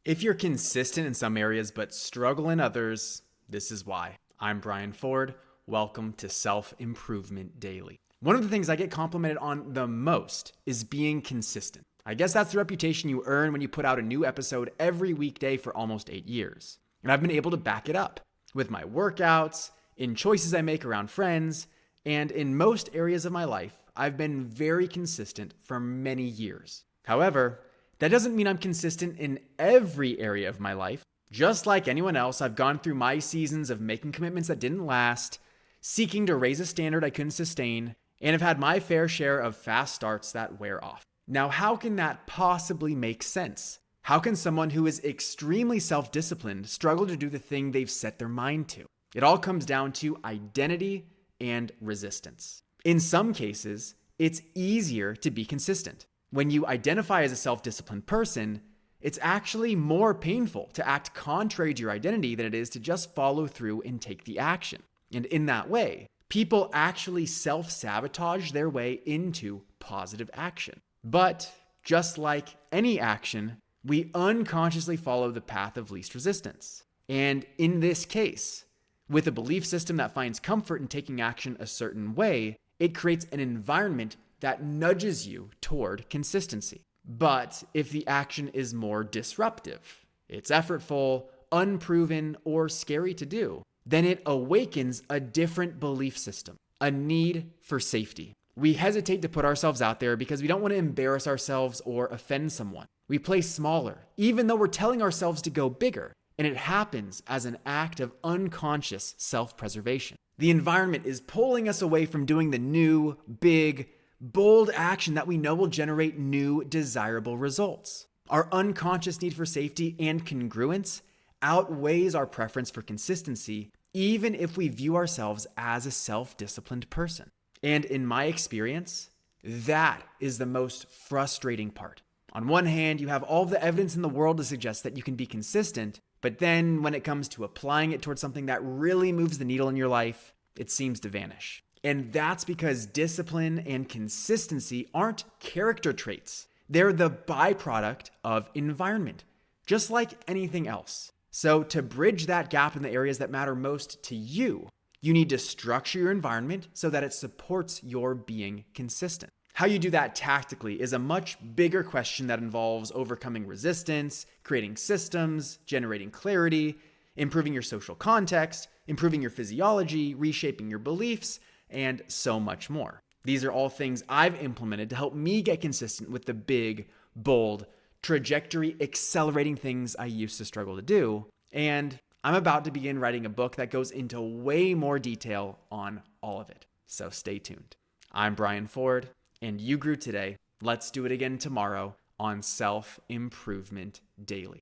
If you're consistent in some areas but struggle in others, this is why. I'm Brian Ford. Welcome to Self Improvement Daily. One of the things I get complimented on the most is being consistent. I guess that's the reputation you earn when you put out a new episode every weekday for almost 8 years. And I've been able to back it up with my workouts, in choices I make around friends, and in most areas of my life, I've been very consistent for many years. However, that doesn't mean I'm consistent in every area of my life. Just like anyone else, I've gone through my seasons of making commitments that didn't last, seeking to raise a standard I couldn't sustain, and have had my fair share of fast starts that wear off. Now, how can that possibly make sense? How can someone who is extremely self-disciplined struggle to do the thing they've set their mind to? It all comes down to identity and resistance. In some cases, it's easier to be consistent. When you identify as a self-disciplined person, it's actually more painful to act contrary to your identity than it is to just follow through and take the action. And in that way, people actually self-sabotage their way into positive action. But just like any action, we unconsciously follow the path of least resistance. And in this case, with a belief system that finds comfort in taking action a certain way, it creates an environment that nudges you toward consistency. But if the action is more disruptive, it's effortful, unproven, or scary to do, then it awakens a different belief system, a need for safety. We hesitate to put ourselves out there because we don't want to embarrass ourselves or offend someone. We play smaller, even though we're telling ourselves to go bigger, and it happens as an act of unconscious self-preservation. The environment is pulling us away from doing the new, big, bold action that we know will generate new, desirable results. Our unconscious need for safety and congruence outweighs our preference for consistency, even if we view ourselves as a self-disciplined person. And in my experience, that is the most frustrating part. On one hand, you have all the evidence in the world to suggest that you can be consistent, but then when it comes to applying it towards something that really moves the needle in your life, it seems to vanish. And that's because discipline and consistency aren't character traits. They're the byproduct of environment, just like anything else. So to bridge that gap in the areas that matter most to you, you need to structure your environment so that it supports your being consistent. How you do that tactically is a much bigger question that involves overcoming resistance, creating systems, generating clarity, improving your social context, improving your physiology, reshaping your beliefs, and so much more. These are all things I've implemented to help me get consistent with the big, bold, trajectory accelerating things I used to struggle to do. And I'm about to begin writing a book that goes into way more detail on all of it. So stay tuned. I'm Brian Ford, and you grew today. Let's do it again tomorrow on Self Improvement Daily.